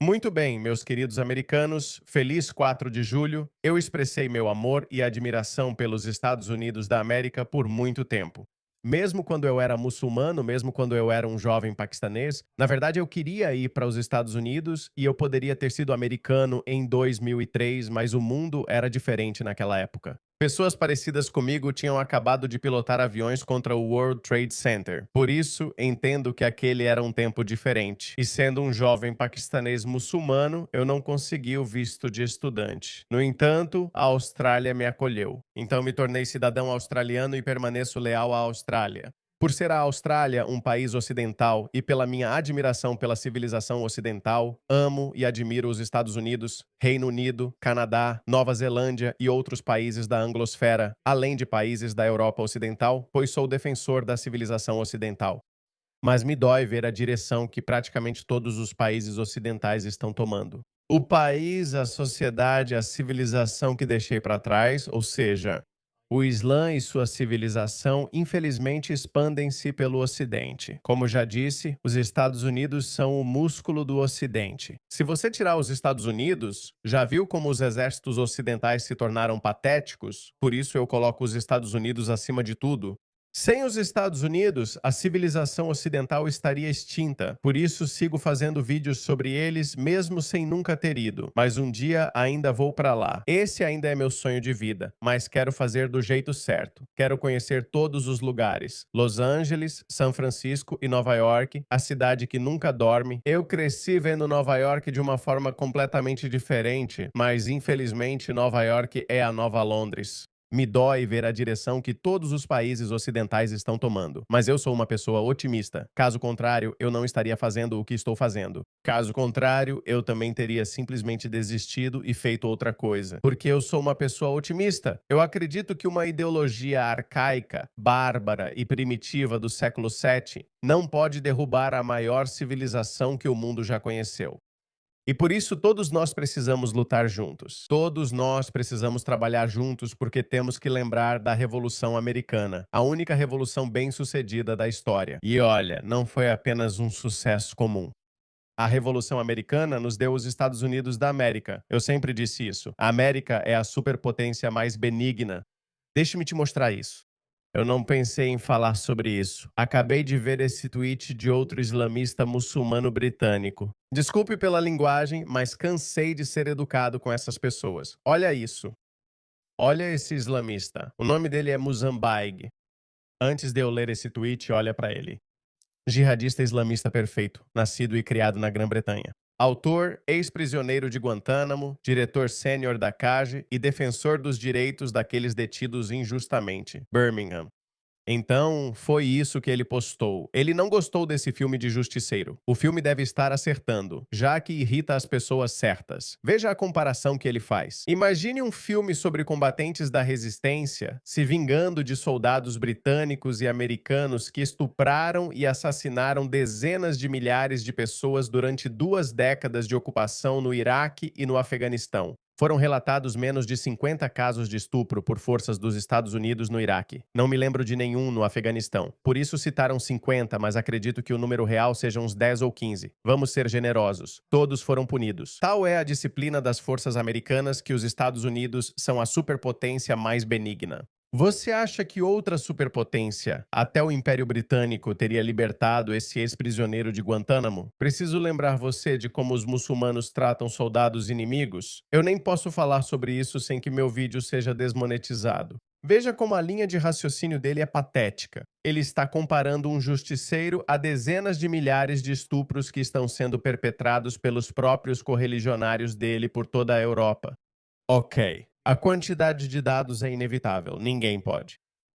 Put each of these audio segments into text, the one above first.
Muito bem, meus queridos americanos, feliz 4 de julho. Eu expressei meu amor e admiração pelos Estados Unidos da América por muito tempo. Mesmo quando eu era muçulmano, mesmo quando eu era um jovem paquistanês, na verdade eu queria ir para os Estados Unidos e eu poderia ter sido americano em 2003, mas o mundo era diferente naquela época. Pessoas parecidas comigo tinham acabado de pilotar aviões contra o World Trade Center. Por isso, entendo que aquele era um tempo diferente. E sendo um jovem paquistanês muçulmano, eu não consegui o visto de estudante. No entanto, a Austrália me acolheu. Então me tornei cidadão australiano e permaneço leal à Austrália. Por ser a Austrália um país ocidental e pela minha admiração pela civilização ocidental, amo e admiro os Estados Unidos, Reino Unido, Canadá, Nova Zelândia e outros países da anglosfera, além de países da Europa Ocidental, pois sou defensor da civilização ocidental. Mas me dói ver a direção que praticamente todos os países ocidentais estão tomando. O país, a sociedade, a civilização que deixei para trás, ou seja, o Islã e sua civilização, infelizmente, expandem-se pelo Ocidente. Como já disse, os Estados Unidos são o músculo do Ocidente. Se você tirar os Estados Unidos, já viu como os exércitos ocidentais se tornaram patéticos? Por isso eu coloco os Estados Unidos acima de tudo. Sem os Estados Unidos, a civilização ocidental estaria extinta. Por isso, sigo fazendo vídeos sobre eles, mesmo sem nunca ter ido. Mas um dia ainda vou para lá. Esse ainda é meu sonho de vida, mas quero fazer do jeito certo. Quero conhecer todos os lugares: Los Angeles, São Francisco e Nova York, a cidade que nunca dorme. Eu cresci vendo Nova York de uma forma completamente diferente, mas infelizmente Nova York é a nova Londres. Me dói ver a direção que todos os países ocidentais estão tomando, mas eu sou uma pessoa otimista. Caso contrário, eu não estaria fazendo o que estou fazendo. Caso contrário, eu também teria simplesmente desistido e feito outra coisa. Porque eu sou uma pessoa otimista. Eu acredito que uma ideologia arcaica, bárbara e primitiva do século VII não pode derrubar a maior civilização que o mundo já conheceu. E por isso todos nós precisamos lutar juntos. Todos nós precisamos trabalhar juntos porque temos que lembrar da Revolução Americana, a única revolução bem-sucedida da história. E olha, não foi apenas um sucesso comum. A Revolução Americana nos deu os Estados Unidos da América. Eu sempre disse isso. A América é a superpotência mais benigna. Deixe-me te mostrar isso. Eu não pensei em falar sobre isso. Acabei de ver esse tweet de outro islamista muçulmano britânico. Desculpe pela linguagem, mas cansei de ser educado com essas pessoas. Olha isso. Olha esse islamista. O nome dele é Muzambique. Antes de eu ler esse tweet, olha para ele. Jihadista islamista perfeito, nascido e criado na Grã-Bretanha. Autor, ex-prisioneiro de Guantánamo, diretor sênior da CAGE e defensor dos direitos daqueles detidos injustamente. Birmingham. Então, foi isso que ele postou. Ele não gostou desse filme de Justiceiro. O filme deve estar acertando, já que irrita as pessoas certas. Veja a comparação que ele faz. Imagine um filme sobre combatentes da resistência se vingando de soldados britânicos e americanos que estupraram e assassinaram dezenas de milhares de pessoas durante 2 décadas de ocupação no Iraque e no Afeganistão. Foram relatados menos de 50 casos de estupro por forças dos Estados Unidos no Iraque. Não me lembro de nenhum no Afeganistão. Por isso citaram 50, mas acredito que o número real seja uns 10 ou 15. Vamos ser generosos. Todos foram punidos. Tal é a disciplina das forças americanas que os Estados Unidos são a superpotência mais benigna. Você acha que outra superpotência, até o Império Britânico, teria libertado esse ex-prisioneiro de Guantánamo? Preciso lembrar você de como os muçulmanos tratam soldados inimigos? Eu nem posso falar sobre isso sem que meu vídeo seja desmonetizado. Veja como a linha de raciocínio dele é patética. Ele está comparando um justiceiro a dezenas de milhares de estupros que estão sendo perpetrados pelos próprios correligionários dele por toda a Europa. Ok. A quantidade de dados é inevitável, ninguém pode.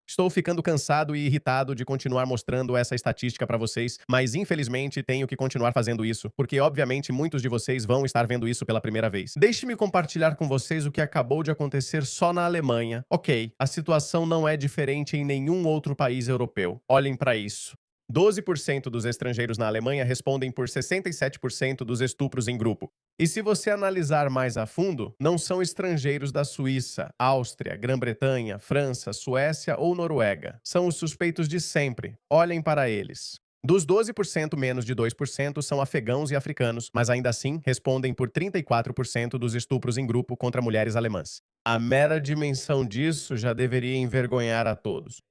Estou ficando cansado e irritado de continuar mostrando essa estatística para vocês, mas infelizmente tenho que continuar fazendo isso, porque obviamente muitos de vocês vão estar vendo isso pela primeira vez. Deixe-me compartilhar com vocês o que acabou de acontecer só na Alemanha. Ok, a situação não é diferente em nenhum outro país europeu. Olhem para isso. 12% dos estrangeiros na Alemanha respondem por 67% dos estupros em grupo. E se você analisar mais a fundo, não são estrangeiros da Suíça, Áustria, Grã-Bretanha, França, Suécia ou Noruega. São os suspeitos de sempre. Olhem para eles. Dos 12%, menos de 2% são afegãos e africanos, mas ainda assim respondem por 34% dos estupros em grupo contra mulheres alemãs. A mera dimensão disso já deveria envergonhar a todos.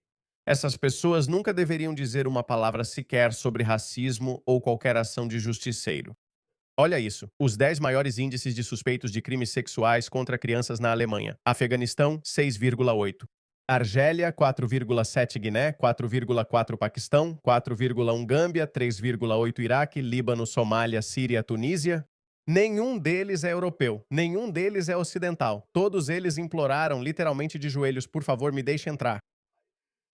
Essas pessoas nunca deveriam dizer uma palavra sequer sobre racismo ou qualquer ação de justiceiro. Olha isso, os 10 maiores índices de suspeitos de crimes sexuais contra crianças na Alemanha. Afeganistão, 6,8. Argélia, 4,7. Guiné, 4,4. Paquistão, 4,1. Gâmbia, 3,8. Iraque, Líbano, Somália, Síria, Tunísia. Nenhum deles é europeu, nenhum deles é ocidental. Todos eles imploraram literalmente de joelhos: por favor, me deixe entrar.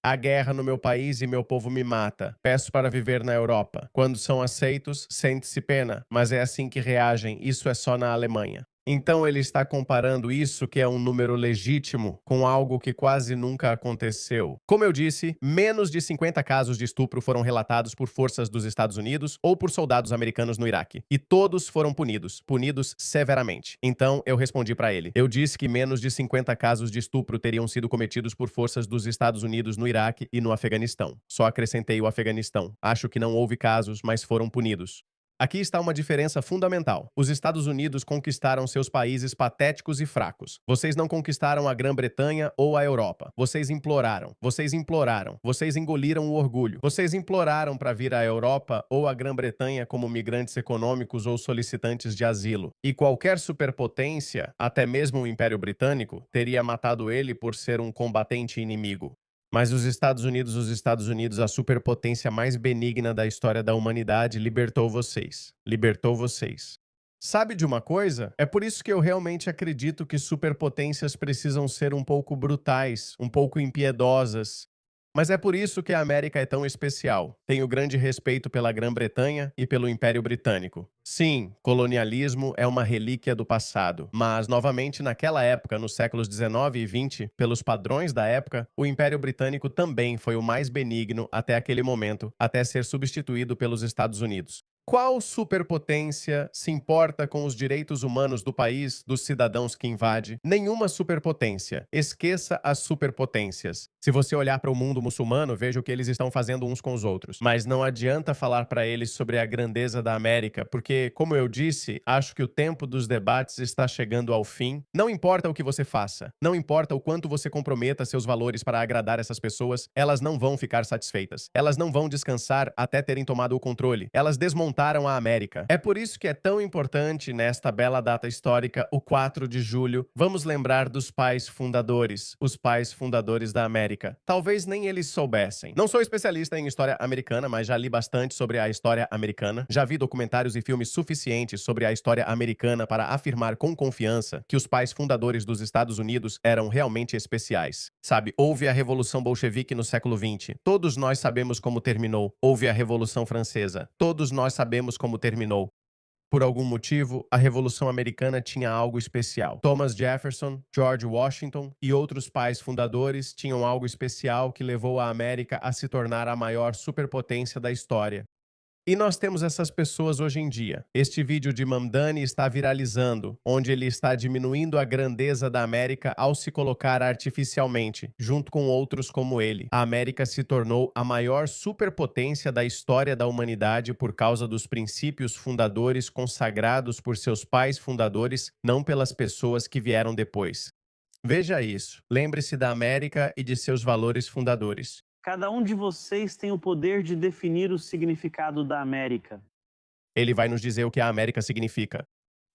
A guerra no meu país e meu povo me mata. Peço para viver na Europa. Quando são aceitos, sente-se pena, mas é assim que reagem. Isso é só na Alemanha. Então ele está comparando isso, que é um número legítimo, com algo que quase nunca aconteceu. Como eu disse, menos de 50 casos de estupro foram relatados por forças dos Estados Unidos ou por soldados americanos no Iraque. E todos foram punidos severamente. Então eu respondi para ele. Eu disse que menos de 50 casos de estupro teriam sido cometidos por forças dos Estados Unidos no Iraque e no Afeganistão. Só acrescentei o Afeganistão. Acho que não houve casos, mas foram punidos. Aqui está uma diferença fundamental. Os Estados Unidos conquistaram seus países patéticos e fracos. Vocês não conquistaram a Grã-Bretanha ou a Europa. Vocês imploraram. Vocês imploraram. Vocês engoliram o orgulho. Vocês imploraram para vir à Europa ou à Grã-Bretanha como migrantes econômicos ou solicitantes de asilo. E qualquer superpotência, até mesmo o Império Britânico, teria matado ele por ser um combatente inimigo. Mas os Estados Unidos, a superpotência mais benigna da história da humanidade, libertou vocês. Libertou vocês. Sabe de uma coisa? É por isso que eu realmente acredito que superpotências precisam ser um pouco brutais, um pouco impiedosas. Mas é por isso que a América é tão especial. Tenho grande respeito pela Grã-Bretanha e pelo Império Britânico. Sim, colonialismo é uma relíquia do passado, mas, novamente, naquela época, nos séculos 19 e 20, pelos padrões da época, o Império Britânico também foi o mais benigno até aquele momento, até ser substituído pelos Estados Unidos. Qual superpotência se importa com os direitos humanos do país, dos cidadãos que invade? Nenhuma superpotência. Esqueça as superpotências. Se você olhar para o mundo muçulmano, veja o que eles estão fazendo uns com os outros. Mas não adianta falar para eles sobre a grandeza da América, porque, como eu disse, acho que o tempo dos debates está chegando ao fim. Não importa o que você faça, não importa o quanto você comprometa seus valores para agradar essas pessoas, elas não vão ficar satisfeitas. Elas não vão descansar até terem tomado o controle. Elas desmontaram a América. É por isso que é tão importante, nesta bela data histórica, o 4 de julho, vamos lembrar dos pais fundadores, os pais fundadores da América. Talvez nem eles soubessem. Não sou especialista em história americana, mas já li bastante sobre a história americana. Já vi documentários e filmes suficientes sobre a história americana para afirmar com confiança que os pais fundadores dos Estados Unidos eram realmente especiais. Sabe, houve a Revolução Bolchevique no século XX. Todos nós sabemos como terminou. Houve a Revolução Francesa. Todos nós sabemos como terminou. Por algum motivo, a Revolução Americana tinha algo especial. Thomas Jefferson, George Washington e outros pais fundadores tinham algo especial que levou a América a se tornar a maior superpotência da história. E nós temos essas pessoas hoje em dia. Este vídeo de Mamdani está viralizando, onde ele está diminuindo a grandeza da América ao se colocar artificialmente, junto com outros como ele. A América se tornou a maior superpotência da história da humanidade por causa dos princípios fundadores consagrados por seus pais fundadores, não pelas pessoas que vieram depois. Veja isso. Lembre-se da América e de seus valores fundadores. Cada um de vocês tem o poder de definir o significado da América. Ele vai nos dizer o que a América significa.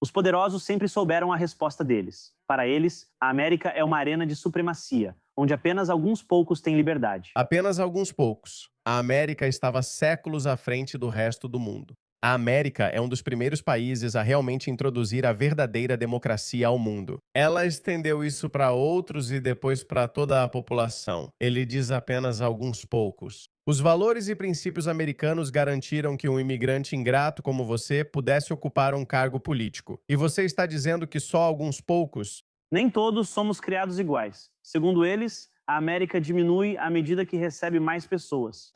Os poderosos sempre souberam a resposta deles. Para eles, a América é uma arena de supremacia, onde apenas alguns poucos têm liberdade. Apenas alguns poucos. A América estava séculos à frente do resto do mundo. A América é um dos primeiros países a realmente introduzir a verdadeira democracia ao mundo. Ela estendeu isso para outros e depois para toda a população. Ele diz apenas alguns poucos. Os valores e princípios americanos garantiram que um imigrante ingrato como você pudesse ocupar um cargo político. E você está dizendo que só alguns poucos? Nem todos somos criados iguais. Segundo eles, a América diminui à medida que recebe mais pessoas.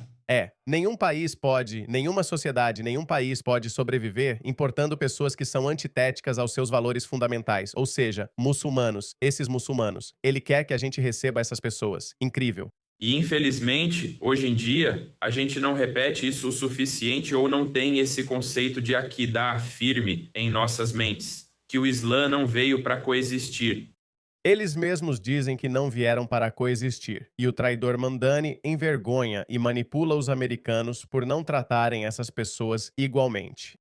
Nenhuma sociedade, nenhum país pode sobreviver importando pessoas que são antitéticas aos seus valores fundamentais, ou seja, muçulmanos, esses muçulmanos. Ele quer que a gente receba essas pessoas. Incrível. E infelizmente, hoje em dia, a gente não repete isso o suficiente ou não tem esse conceito de aquidah firme em nossas mentes, que o Islã não veio para coexistir. Eles mesmos dizem que não vieram para coexistir, e o traidor Mamdani envergonha e manipula os americanos por não tratarem essas pessoas igualmente.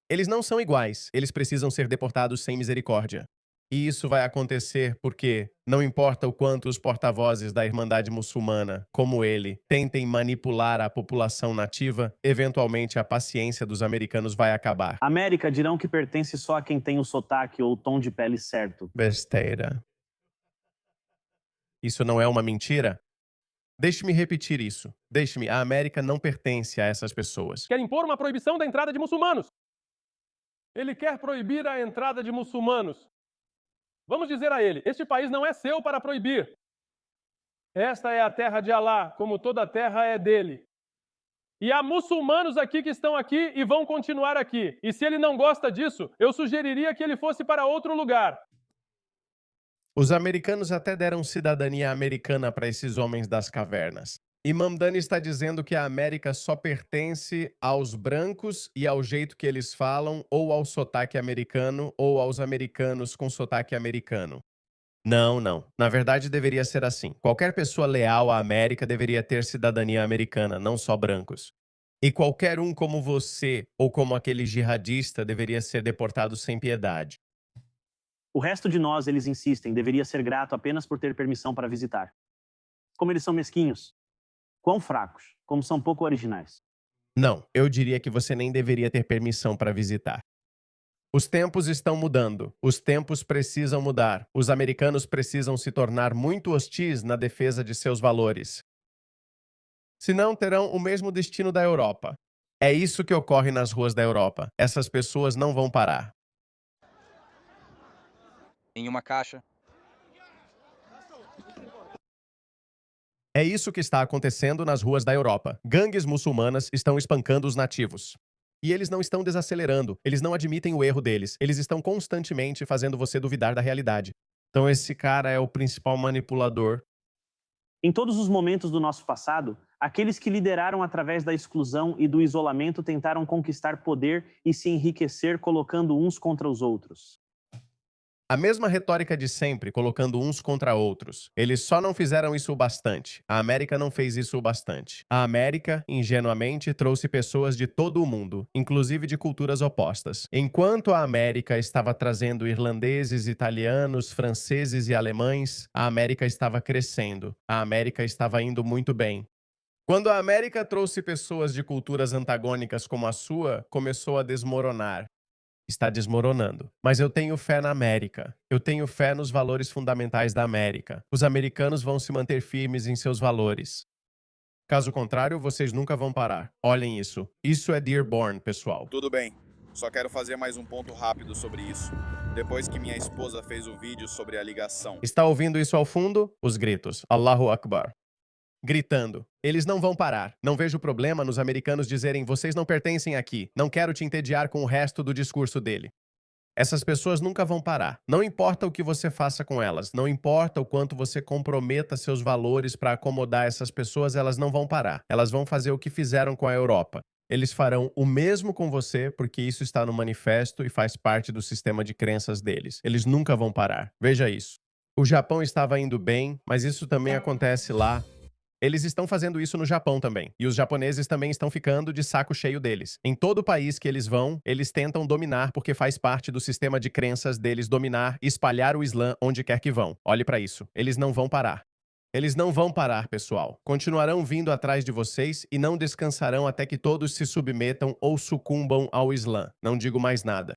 Eles não são iguais, eles precisam ser deportados sem misericórdia. E isso vai acontecer porque, não importa o quanto os porta-vozes da Irmandade Muçulmana, como ele, tentem manipular a população nativa, eventualmente a paciência dos americanos vai acabar. América dirão que pertence só a quem tem o sotaque ou o tom de pele certo. Besteira. Isso não é uma mentira? Deixe-me repetir isso. Deixe-me, a América não pertence a essas pessoas. Quer impor uma proibição da entrada de muçulmanos. Ele quer proibir a entrada de muçulmanos. Vamos dizer a ele, este país não é seu para proibir. Esta é a terra de Alá, como toda a terra é dele. E há muçulmanos aqui que estão aqui e vão continuar aqui. E se ele não gosta disso, eu sugeriria que ele fosse para outro lugar. Os americanos até deram cidadania americana para esses homens das cavernas. E Mamdani está dizendo que a América só pertence aos brancos e ao jeito que eles falam, ou ao sotaque americano, ou aos americanos com sotaque americano. Não, não. Na verdade, deveria ser assim. Qualquer pessoa leal à América deveria ter cidadania americana, não só brancos. E qualquer um como você, ou como aquele jihadista, deveria ser deportado sem piedade. O resto de nós, eles insistem, deveria ser grato apenas por ter permissão para visitar. Como eles são mesquinhos. Quão fracos, como são pouco originais. Não, eu diria que você nem deveria ter permissão para visitar. Os tempos estão mudando. Os tempos precisam mudar. Os americanos precisam se tornar muito hostis na defesa de seus valores. Senão terão o mesmo destino da Europa. É isso que ocorre nas ruas da Europa. Essas pessoas não vão parar. Em uma caixa. É isso que está acontecendo nas ruas da Europa. Gangues muçulmanas estão espancando os nativos. E eles não estão desacelerando, eles não admitem o erro deles, eles estão constantemente fazendo você duvidar da realidade. Então esse cara é o principal manipulador. Em todos os momentos do nosso passado, aqueles que lideraram através da exclusão e do isolamento tentaram conquistar poder e se enriquecer colocando uns contra os outros. A mesma retórica de sempre, colocando uns contra outros. Eles só não fizeram isso o bastante. A América não fez isso o bastante. A América, ingenuamente, trouxe pessoas de todo o mundo, inclusive de culturas opostas. Enquanto a América estava trazendo irlandeses, italianos, franceses e alemães, a América estava crescendo. A América estava indo muito bem. Quando a América trouxe pessoas de culturas antagônicas como a sua, começou a desmoronar. Está desmoronando. Mas eu tenho fé na América. Eu tenho fé nos valores fundamentais da América. Os americanos vão se manter firmes em seus valores. Caso contrário, vocês nunca vão parar. Olhem isso. Isso é Dearborn, pessoal. Tudo bem. Só quero fazer mais um ponto rápido sobre isso. Depois que minha esposa fez o vídeo sobre a ligação. Está ouvindo isso ao fundo? Os gritos. Allahu Akbar. Gritando. Eles não vão parar. Não vejo problema nos americanos dizerem vocês não pertencem aqui. Não quero te entediar com o resto do discurso dele. Essas pessoas nunca vão parar. Não importa o que você faça com elas. Não importa o quanto você comprometa seus valores para acomodar essas pessoas, elas não vão parar. Elas vão fazer o que fizeram com a Europa. Eles farão o mesmo com você porque isso está no manifesto e faz parte do sistema de crenças deles. Eles nunca vão parar. Veja isso. O Japão estava indo bem, mas isso também acontece lá. Eles estão fazendo isso no Japão também. E os japoneses também estão ficando de saco cheio deles. Em todo país que eles vão, eles tentam dominar porque faz parte do sistema de crenças deles dominar e espalhar o Islã onde quer que vão. Olhe para isso. Eles não vão parar. Eles não vão parar, pessoal. Continuarão vindo atrás de vocês e não descansarão até que todos se submetam ou sucumbam ao Islã. Não digo mais nada.